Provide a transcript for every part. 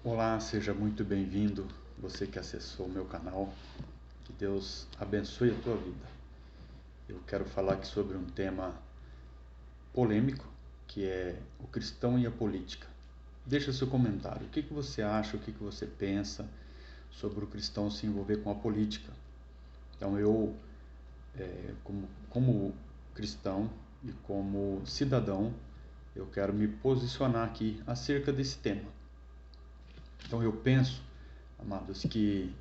Olá, seja muito bem-vindo, você que acessou o meu canal. Que Deus abençoe a tua vida. Eu quero falar aqui sobre um tema polêmico, que é o cristão e a política. Deixa seu comentário. O que você acha, o que você pensa sobre o cristão se envolver com a política? Então como cristão e como cidadão, eu quero me posicionar aqui acerca desse tema. Então eu penso, amados, que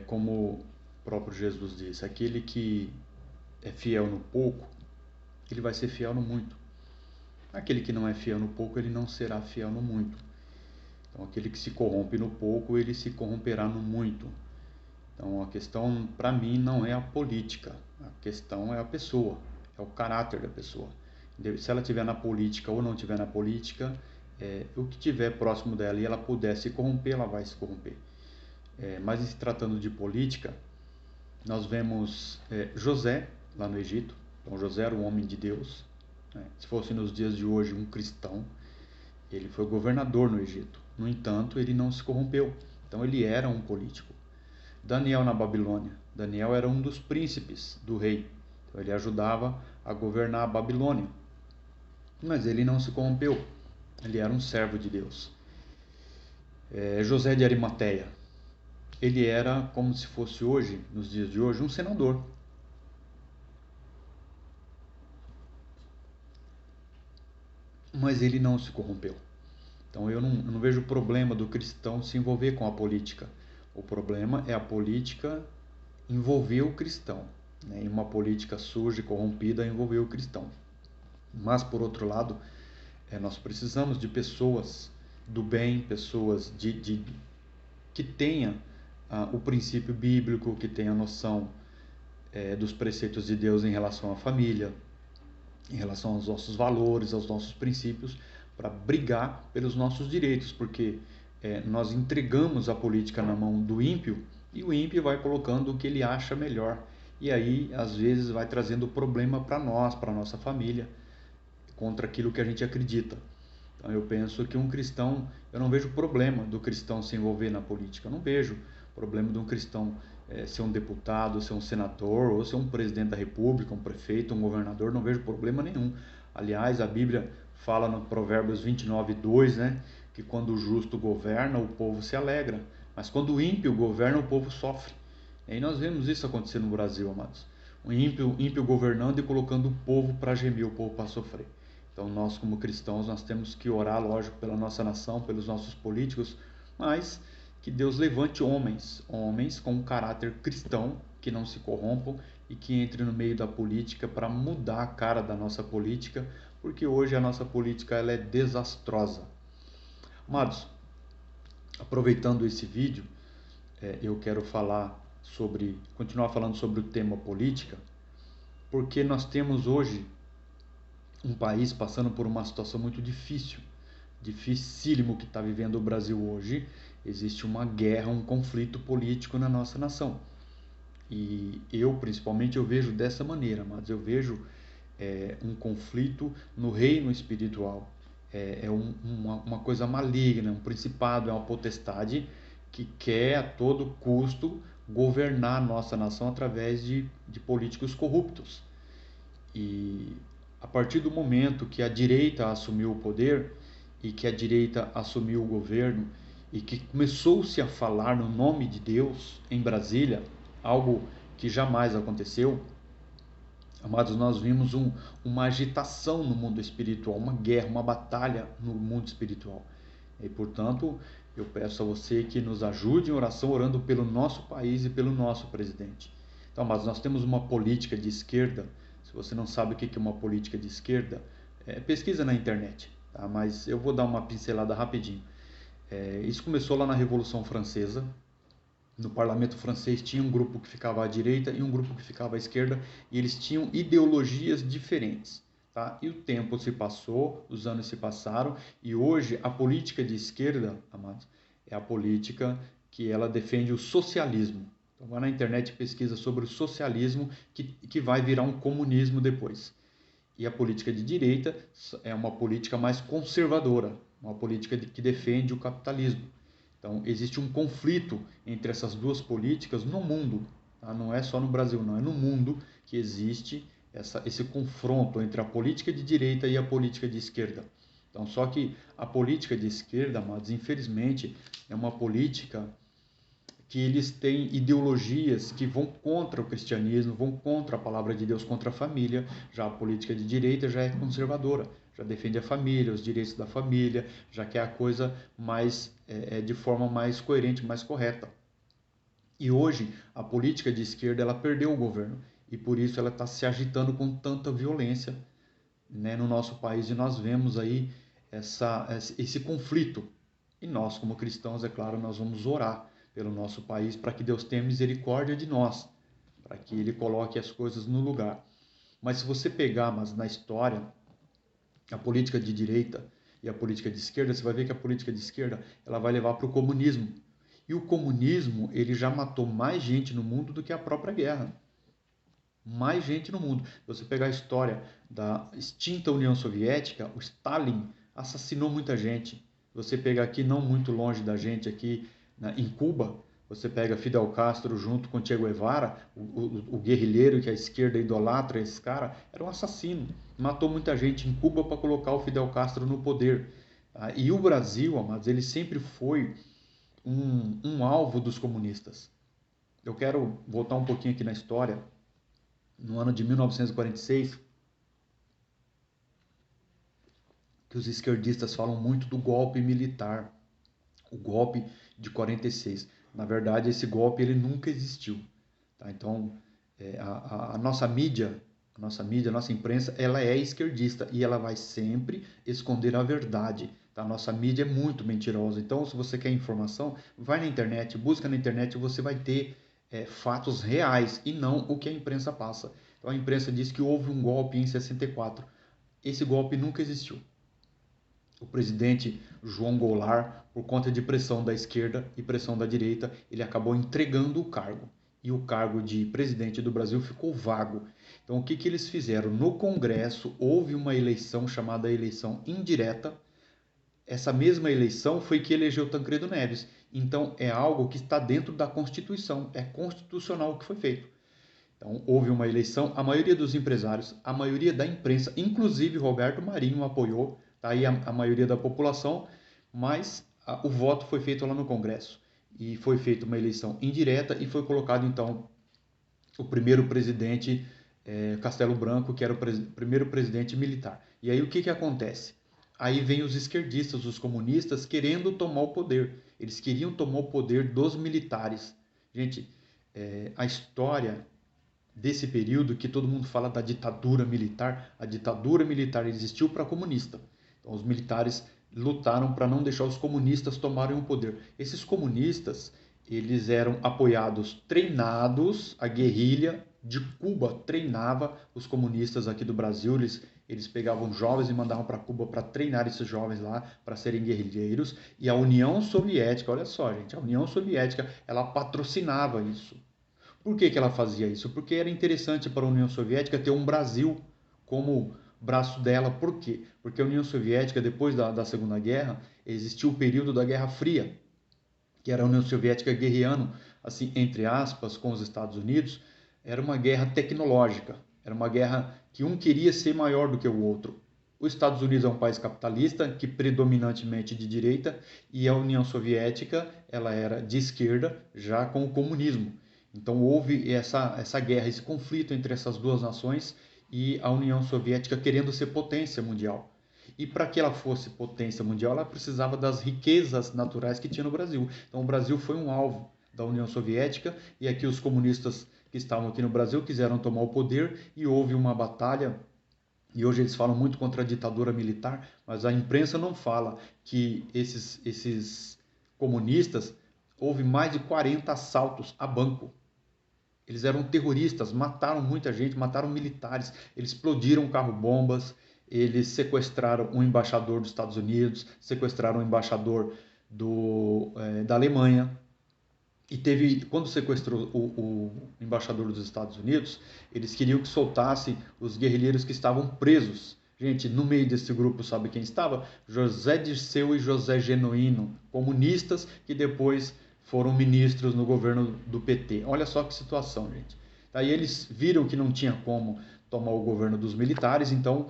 como o próprio Jesus disse, aquele que é fiel no pouco, ele vai ser fiel no muito. Aquele que não é fiel no pouco, ele não será fiel no muito. Então, aquele que se corrompe no pouco, ele se corromperá no muito. Então, a questão para mim não é a política, a questão é a pessoa, é o caráter da pessoa. Se ela estiver na política ou não estiver na política, o que estiver próximo dela e ela puder se corromper, ela vai se corromper. Mas se tratando de política, nós vemos José lá no Egito. Então José era um homem de Deus, né? Se fosse nos dias de hoje um cristão, ele foi governador no Egito. No entanto, ele não se corrompeu. Então ele era um político. Daniel na Babilônia. Daniel era um dos príncipes do rei. Então ele ajudava a governar a Babilônia. Mas ele não se corrompeu. Ele era um servo de Deus. José de Arimateia. Ele era, como se fosse hoje, nos dias de hoje, um senador. Mas ele não se corrompeu. Então eu não vejo problema do cristão se envolver com a política. O problema é a política envolver o cristão, né? E uma política suja e corrompida envolver o cristão. Mas, por outro lado, nós precisamos de pessoas do bem, pessoas que tenham o princípio bíblico, que tenham a noção dos preceitos de Deus em relação à família, em relação aos nossos valores, aos nossos princípios, para brigar pelos nossos direitos, porque nós entregamos a política na mão do ímpio e o ímpio vai colocando o que ele acha melhor. E aí, às vezes, vai trazendo problema para nós, para a nossa família, contra aquilo que a gente acredita. Então, eu penso que um cristão, eu não vejo problema do cristão se envolver na política, eu não vejo problema de um cristão ser um deputado, ser um senador, ou ser um presidente da república, um prefeito, um governador, não vejo problema nenhum. Aliás, a Bíblia fala no Provérbios 29:2, né, que quando o justo governa, o povo se alegra, mas quando o ímpio governa, o povo sofre. E aí nós vemos isso acontecer no Brasil, amados. O ímpio governando e colocando o povo para gemer, o povo para sofrer. Então nós como cristãos, nós temos que orar, lógico, pela nossa nação, pelos nossos políticos, mas que Deus levante homens com um caráter cristão, que não se corrompam e que entrem no meio da política para mudar a cara da nossa política, porque hoje a nossa política ela é desastrosa. Amados, aproveitando esse vídeo, eu quero continuar falando sobre o tema política, porque nós temos hoje um país passando por uma situação muito dificílimo que está vivendo o Brasil hoje. Existe uma guerra, um conflito político na nossa nação. E principalmente, eu vejo dessa maneira, mas eu vejo um conflito no reino espiritual. Uma coisa maligna, um principado, é uma potestade que quer a todo custo governar a nossa nação através de políticos corruptos. E a partir do momento que a direita assumiu o poder e que a direita assumiu o governo e que começou-se a falar no nome de Deus em Brasília, algo que jamais aconteceu, amados, nós vimos uma agitação no mundo espiritual, uma guerra, uma batalha no mundo espiritual. E, portanto, eu peço a você que nos ajude em oração, orando pelo nosso país e pelo nosso presidente. Então, mas nós temos uma política de esquerda. Se você não sabe o que é uma política de esquerda, pesquisa na internet, tá? Mas eu vou dar uma pincelada rapidinho. Isso começou lá na Revolução Francesa. No parlamento francês tinha um grupo que ficava à direita e um grupo que ficava à esquerda, e eles tinham ideologias diferentes. Tá? E o tempo se passou, os anos se passaram, e hoje a política de esquerda, amados, é a política que ela defende o socialismo. Então, vai na internet e pesquisa sobre o socialismo, que vai virar um comunismo depois. E a política de direita é uma política mais conservadora. uma política que defende o capitalismo. Então, existe um conflito entre essas duas políticas no mundo, tá? Não é só no Brasil, não, é no mundo que existe esse confronto entre a política de direita e a política de esquerda. Então, só que a política de esquerda, mas infelizmente, é uma política que eles têm ideologias que vão contra o cristianismo, vão contra a palavra de Deus, contra a família. Já a política de direita já é conservadora, já defende a família, os direitos da família, já quer a coisa mais de forma mais coerente, mais correta. E hoje a política de esquerda ela perdeu o governo e por isso ela está se agitando com tanta violência, né, no nosso país, e nós vemos aí esse conflito. E nós, como cristãos, é claro, nós vamos orar pelo nosso país para que Deus tenha misericórdia de nós, para que Ele coloque as coisas no lugar. Mas se você pegar, mas na história, a política de direita e a política de esquerda, você vai ver que a política de esquerda ela vai levar para o comunismo. E o comunismo ele já matou mais gente no mundo do que a própria guerra. Mais gente no mundo. Se você pegar a história da extinta União Soviética, o Stalin assassinou muita gente. Você pegar aqui, não muito longe da gente, aqui em Cuba, você pega Fidel Castro junto com Che Guevara, o guerrilheiro que a esquerda idolatra, esse cara, era um assassino. Matou muita gente em Cuba para colocar o Fidel Castro no poder. E o Brasil, amados, ele sempre foi um alvo dos comunistas. Eu quero voltar um pouquinho aqui na história. No ano de 1946, que os esquerdistas falam muito do golpe militar, o golpe de 46. Na verdade, esse golpe ele nunca existiu. Tá? Então, a nossa mídia, a nossa imprensa, ela é esquerdista e ela vai sempre esconder a verdade. Tá? A nossa mídia é muito mentirosa. Então, se você quer informação, vai na internet, busca na internet, você vai ter fatos reais e não o que a imprensa passa. Então, a imprensa diz que houve um golpe em 64. Esse golpe nunca existiu. O presidente João Goulart, por conta de pressão da esquerda e pressão da direita, ele acabou entregando o cargo. E o cargo de presidente do Brasil ficou vago. Então, o que eles fizeram? No Congresso, houve uma eleição chamada eleição indireta. Essa mesma eleição foi que elegeu Tancredo Neves. Então, é algo que está dentro da Constituição. É constitucional o que foi feito. Então, houve uma eleição, a maioria dos empresários, a maioria da imprensa, inclusive Roberto Marinho apoiou, tá aí a maioria da população, mas o voto foi feito lá no Congresso. E foi feita uma eleição indireta e foi colocado, então, o primeiro presidente Castelo Branco, que era o primeiro presidente militar. E aí o que acontece? Aí vem os esquerdistas, os comunistas, querendo tomar o poder. Eles queriam tomar o poder dos militares. Gente, a história desse período que todo mundo fala da ditadura militar, a ditadura militar existiu para comunista. Então, os militares lutaram para não deixar os comunistas tomarem o poder. Esses comunistas, eles eram apoiados, treinados, a guerrilha de Cuba treinava os comunistas aqui do Brasil, eles pegavam jovens e mandavam para Cuba para treinar esses jovens lá, para serem guerrilheiros, e a União Soviética, olha só gente, a União Soviética, ela patrocinava isso. Por que ela fazia isso? Porque era interessante para a União Soviética ter um Brasil como braço dela. Por quê? Porque a União Soviética, depois da Segunda Guerra, existiu o período da Guerra Fria, que era a União Soviética guerreando, assim, entre aspas, com os Estados Unidos. Era uma guerra tecnológica, era uma guerra que um queria ser maior do que o outro. Os Estados Unidos é um país capitalista, que predominantemente de direita, e a União Soviética ela era de esquerda, já com o comunismo. Então houve essa guerra, esse conflito entre essas duas nações e a União Soviética querendo ser potência mundial. E para que ela fosse potência mundial, ela precisava das riquezas naturais que tinha no Brasil. Então o Brasil foi um alvo da União Soviética e aqui os comunistas que estavam aqui no Brasil quiseram tomar o poder e houve uma batalha. E hoje eles falam muito contra a ditadura militar, mas a imprensa não fala que esses comunistas, houve mais de 40 assaltos a banco. Eles eram terroristas, mataram muita gente, mataram militares, eles explodiram carro-bombas, eles sequestraram um embaixador dos Estados Unidos, sequestraram um embaixador da Alemanha. E quando sequestrou o embaixador dos Estados Unidos, eles queriam que soltassem os guerrilheiros que estavam presos, Gente, no meio desse grupo, sabe quem estava? José Dirceu e José Genuíno, comunistas que depois foram ministros no governo do PT. Olha só que situação, gente. Aí eles viram que não tinha como tomar o governo dos militares, então,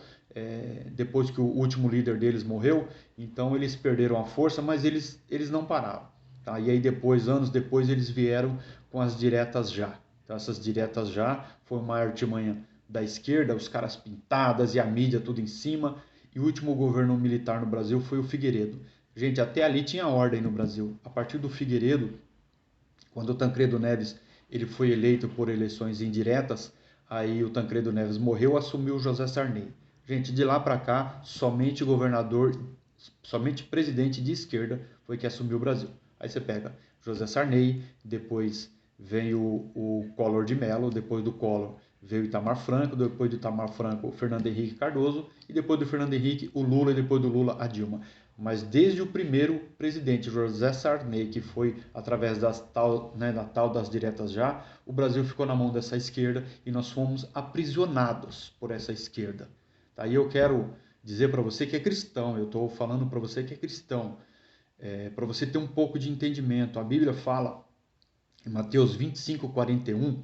depois que o último líder deles morreu, então eles perderam a força, mas eles não pararam. Tá? E aí depois, anos depois, eles vieram com as diretas já. Então, essas diretas já foi uma artimanha da esquerda, os caras pintadas e a mídia tudo em cima. E o último governo militar no Brasil foi o Figueiredo. Gente, até ali tinha ordem no Brasil. A partir do Figueiredo, quando o Tancredo Neves ele foi eleito por eleições indiretas, aí o Tancredo Neves morreu, assumiu o José Sarney. Gente, de lá para cá, somente governador, somente presidente de esquerda foi que assumiu o Brasil. Aí você pega José Sarney, depois vem o Collor de Mello, depois do Collor veio o Itamar Franco, depois do Itamar Franco o Fernando Henrique Cardoso, e depois do Fernando Henrique o Lula, e depois do Lula a Dilma. Mas desde o primeiro presidente, José Sarney, que foi através da tal das diretas já, o Brasil ficou na mão dessa esquerda e nós fomos aprisionados por essa esquerda. Tá? E eu quero dizer para você que é cristão, eu estou falando para você que é cristão, para você ter um pouco de entendimento. A Bíblia fala, em Mateus 25:41,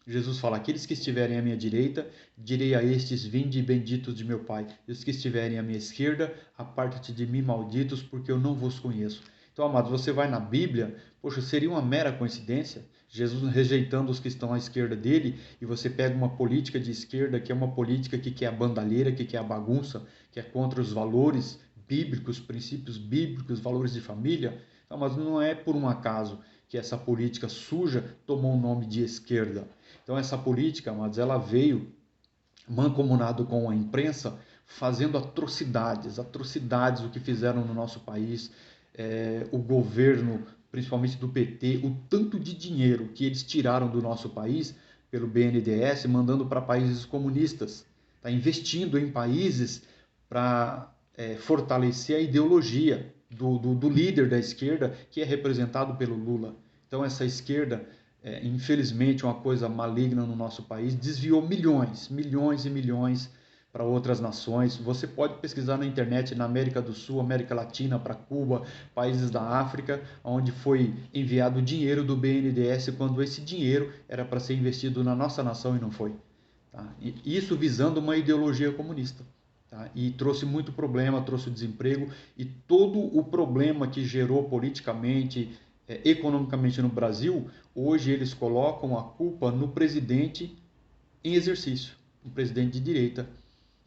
Jesus fala: aqueles que estiverem à minha direita, direi a estes: vinde benditos de meu Pai. E os que estiverem à minha esquerda, aparta-te de mim, malditos, porque eu não vos conheço. Então, amados, você vai na Bíblia, poxa, seria uma mera coincidência Jesus rejeitando os que estão à esquerda dele, e você pega uma política de esquerda que é uma política que quer a bandalheira, que quer a bagunça, que é contra os valores bíblicos, princípios bíblicos, valores de família. Então, mas não é por um acaso que essa política suja tomou o nome de esquerda. Então essa política, amados, ela veio mancomunado com a imprensa, fazendo atrocidades, o que fizeram no nosso país, o governo, principalmente do PT, o tanto de dinheiro que eles tiraram do nosso país pelo BNDES, mandando para países comunistas, tá investindo em países para fortalecer a ideologia do líder da esquerda, que é representado pelo Lula. Então essa esquerda, infelizmente, uma coisa maligna no nosso país, desviou milhões e milhões para outras nações. Você pode pesquisar na internet, na América do Sul, América Latina, para Cuba, países da África, onde foi enviado dinheiro do BNDES, quando esse dinheiro era para ser investido na nossa nação e não foi. Tá? E isso visando uma ideologia comunista. Tá? E trouxe muito problema, trouxe desemprego, e todo o problema que gerou politicamente, economicamente no Brasil, hoje eles colocam a culpa no presidente em exercício, no presidente de direita.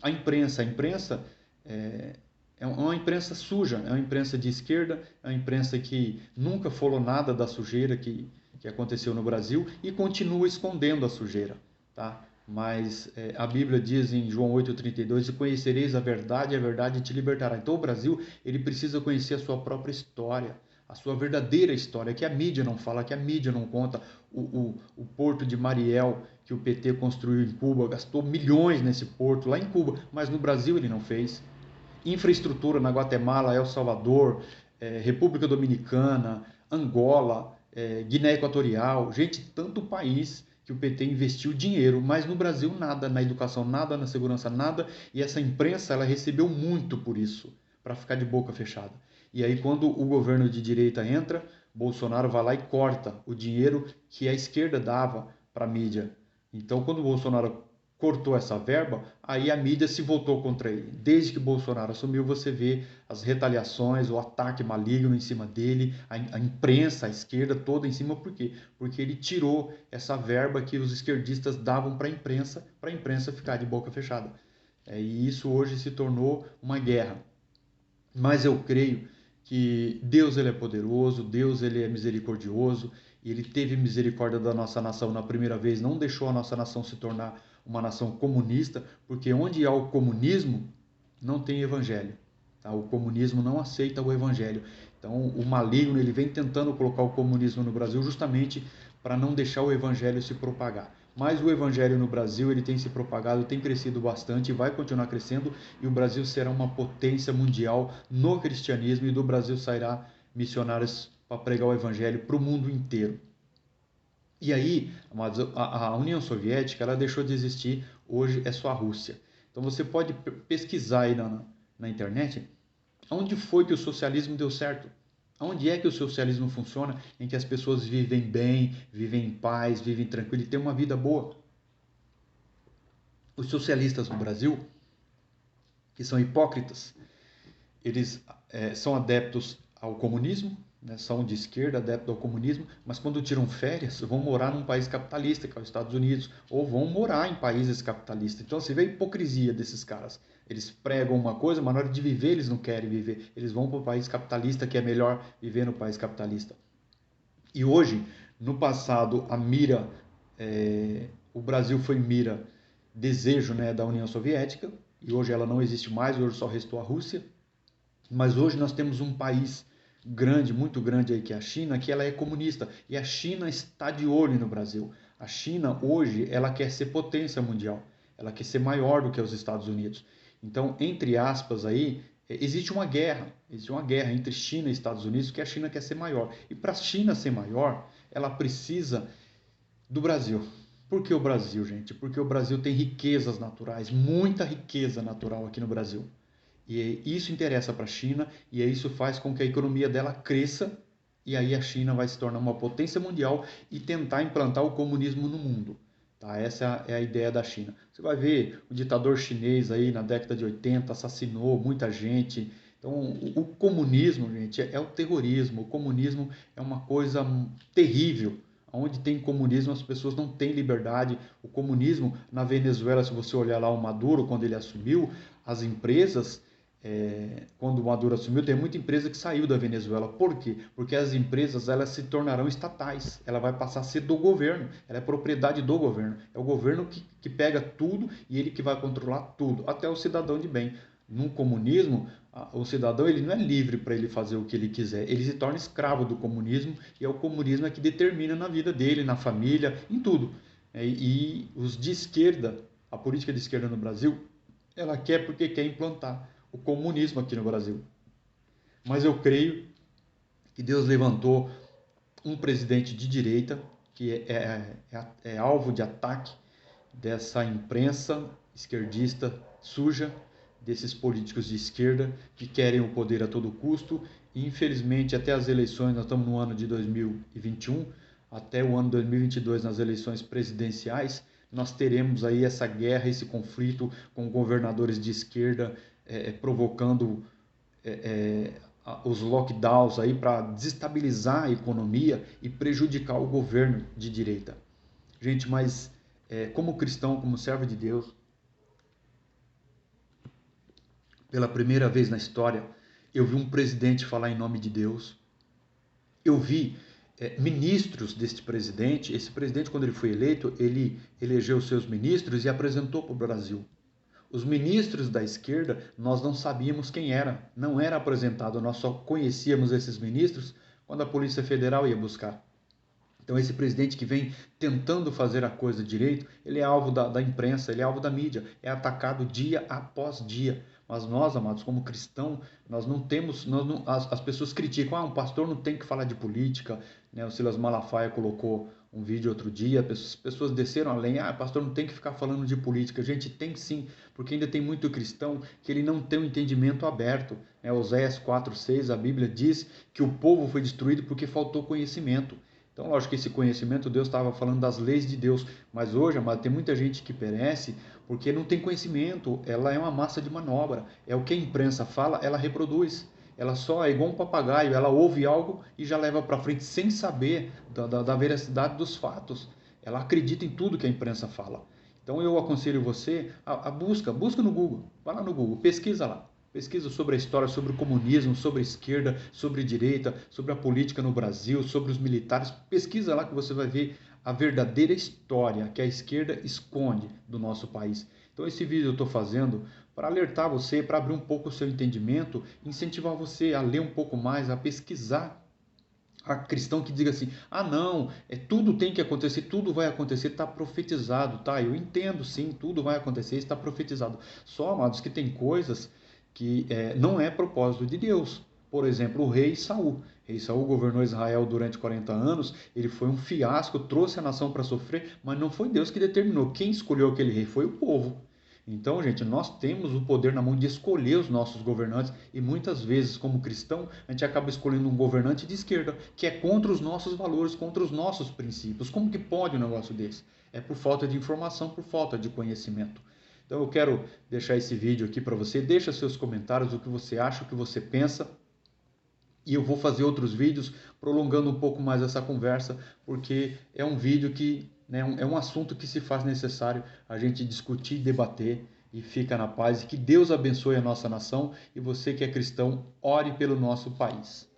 A imprensa é uma imprensa suja, é uma imprensa de esquerda, é uma imprensa que nunca falou nada da sujeira que aconteceu no Brasil e continua escondendo a sujeira. Tá? Mas a Bíblia diz em João 8,32: e conhecereis a verdade te libertará. Então o Brasil ele precisa conhecer a sua própria história, a sua verdadeira história, que a mídia não fala, que a mídia não conta. O porto de Mariel, que o PT construiu em Cuba, gastou milhões nesse porto lá em Cuba, mas no Brasil ele não fez. Infraestrutura na Guatemala, El Salvador, República Dominicana, Angola, Guiné Equatorial, gente, tanto país que o PT investiu dinheiro, mas no Brasil nada, na educação nada, na segurança nada, e essa imprensa ela recebeu muito por isso, para ficar de boca fechada. E aí quando o governo de direita entra, Bolsonaro vai lá e corta o dinheiro que a esquerda dava para a mídia. Então quando o Bolsonaro cortou essa verba, aí a mídia se voltou contra ele. Desde que Bolsonaro assumiu, você vê as retaliações, o ataque maligno em cima dele, a imprensa, a esquerda toda em cima. Por quê? Porque ele tirou essa verba que os esquerdistas davam para a imprensa ficar de boca fechada. E isso hoje se tornou uma guerra. Mas eu creio que Deus ele é poderoso, Deus ele é misericordioso, e ele teve misericórdia da nossa nação na primeira vez, não deixou a nossa nação se tornar uma nação comunista, porque onde há o comunismo, não tem evangelho. Tá? O comunismo não aceita o evangelho. Então o maligno ele vem tentando colocar o comunismo no Brasil justamente para não deixar o evangelho se propagar. Mas o evangelho no Brasil ele tem se propagado, tem crescido bastante e vai continuar crescendo, e o Brasil será uma potência mundial no cristianismo, e do Brasil sairá missionários para pregar o evangelho para o mundo inteiro. E aí, amados, a União Soviética ela deixou de existir, hoje é só a Rússia. Então você pode pesquisar aí na internet onde foi que o socialismo deu certo. Onde é que o socialismo funciona, em que as pessoas vivem bem, vivem em paz, vivem tranquilo e têm uma vida boa. Os socialistas no Brasil, que são hipócritas, eles são adeptos ao comunismo, né, são de esquerda, adeptos ao comunismo, mas quando tiram férias, vão morar num país capitalista, que é os Estados Unidos, ou vão morar em países capitalistas. Então você vê a hipocrisia desses caras. Eles pregam uma coisa, mas na hora de viver eles não querem viver. Eles vão para o país capitalista, que é melhor viver no país capitalista. E hoje, no passado, a mira, o Brasil foi mira, desejo, né, da União Soviética, e hoje ela não existe mais, hoje só restou a Rússia. Mas hoje nós temos um país grande, muito grande aí, que é a China, que ela é comunista. E a China está de olho no Brasil. A China hoje, ela quer ser potência mundial. Ela quer ser maior do que os Estados Unidos. Então, entre aspas aí, existe uma guerra entre China e Estados Unidos, que a China quer ser maior. E para a China ser maior, ela precisa do Brasil. Por que o Brasil, gente? Porque o Brasil tem riquezas naturais, muita riqueza natural aqui no Brasil. E isso interessa para a China e isso faz com que a economia dela cresça e aí a China vai se tornar uma potência mundial e tentar implantar o comunismo no mundo. Tá? Essa é a ideia da China. Você vai ver o ditador chinês aí na década de 80 assassinou muita gente. Então o comunismo, gente, é o terrorismo. O comunismo é uma coisa terrível. Onde tem comunismo, as pessoas não têm liberdade. O comunismo, na Venezuela, se você olhar lá o Maduro, quando ele assumiu, as empresas quando o Maduro assumiu, tem muita empresa que saiu da Venezuela. Por quê? Porque as empresas elas se tornarão estatais. Ela vai passar a ser do governo. Ela é propriedade do governo. É o governo que pega tudo e ele que vai controlar tudo, até o cidadão de bem. No comunismo, o cidadão ele não é livre para ele fazer o que ele quiser. Ele se torna escravo do comunismo e é o comunismo que determina na vida dele, na família, em tudo. E os de esquerda, a política de esquerda no Brasil, ela quer porque quer implantar o comunismo aqui no Brasil. Mas eu creio que Deus levantou um presidente de direita que é alvo de ataque dessa imprensa esquerdista suja, desses políticos de esquerda que querem o poder a todo custo. E infelizmente até as eleições, nós estamos no ano de 2021, até o ano 2022 nas eleições presidenciais, nós teremos aí essa guerra, esse conflito com governadores de esquerda provocando os lockdowns aí para desestabilizar a economia e prejudicar o governo de direita. Gente, mas como cristão, como servo de Deus, pela primeira vez na história, eu vi um presidente falar em nome de Deus. Eu vi ministros deste presidente. Esse presidente, quando ele foi eleito, ele elegeu seus ministros e apresentou para o Brasil. Os ministros da esquerda, nós não sabíamos quem era, não era apresentado, nós só conhecíamos esses ministros quando a Polícia Federal ia buscar. Então esse presidente que vem tentando fazer a coisa direito, ele é alvo da imprensa, ele é alvo da mídia, é atacado dia após dia. Mas nós, amados, como cristãos, nós não temos, as pessoas criticam, um pastor não tem que falar de política, né? O Silas Malafaia colocou um vídeo outro dia, as pessoas desceram além, pastor não tem que ficar falando de política. Gente, tem sim, porque ainda tem muito cristão que ele não tem um entendimento aberto. Oséias 4:6, a Bíblia diz que o povo foi destruído porque faltou conhecimento. Então, lógico que esse conhecimento, Deus estava falando das leis de Deus, mas hoje, amado, tem muita gente que perece porque não tem conhecimento, ela é uma massa de manobra, é o que a imprensa fala, ela reproduz, ela só é igual um papagaio, ela ouve algo e já leva para frente sem saber da veracidade dos fatos, ela acredita em tudo que a imprensa fala. Então eu aconselho você a busca no Google, vai lá no Google, pesquisa lá. Pesquisa sobre a história, sobre o comunismo, sobre a esquerda, sobre a direita, sobre a política no Brasil, sobre os militares. Pesquisa lá que você vai ver a verdadeira história que a esquerda esconde do nosso país. Então esse vídeo eu estou fazendo para alertar você, para abrir um pouco o seu entendimento, incentivar você a ler um pouco mais, a pesquisar. A cristão que diga assim, não, tudo tem que acontecer, tudo vai acontecer, está profetizado, tá? Eu entendo sim, tudo vai acontecer, está profetizado. Só, amados, que tem coisas que não é propósito de Deus. Por exemplo, o rei Saul. O rei Saul governou Israel durante 40 anos, ele foi um fiasco, trouxe a nação para sofrer, mas não foi Deus que determinou. Quem escolheu aquele rei foi o povo. Então, gente, nós temos o poder na mão de escolher os nossos governantes e muitas vezes, como cristão, a gente acaba escolhendo um governante de esquerda que é contra os nossos valores, contra os nossos princípios. Como que pode um negócio desse? É por falta de informação, por falta de conhecimento. Então, eu quero deixar esse vídeo aqui para você. Deixa seus comentários, o que você acha, o que você pensa. E eu vou fazer outros vídeos prolongando um pouco mais essa conversa, porque é um vídeo que, né, é um assunto que se faz necessário a gente discutir, debater e fica na paz. E que Deus abençoe a nossa nação e você que é cristão, ore pelo nosso país.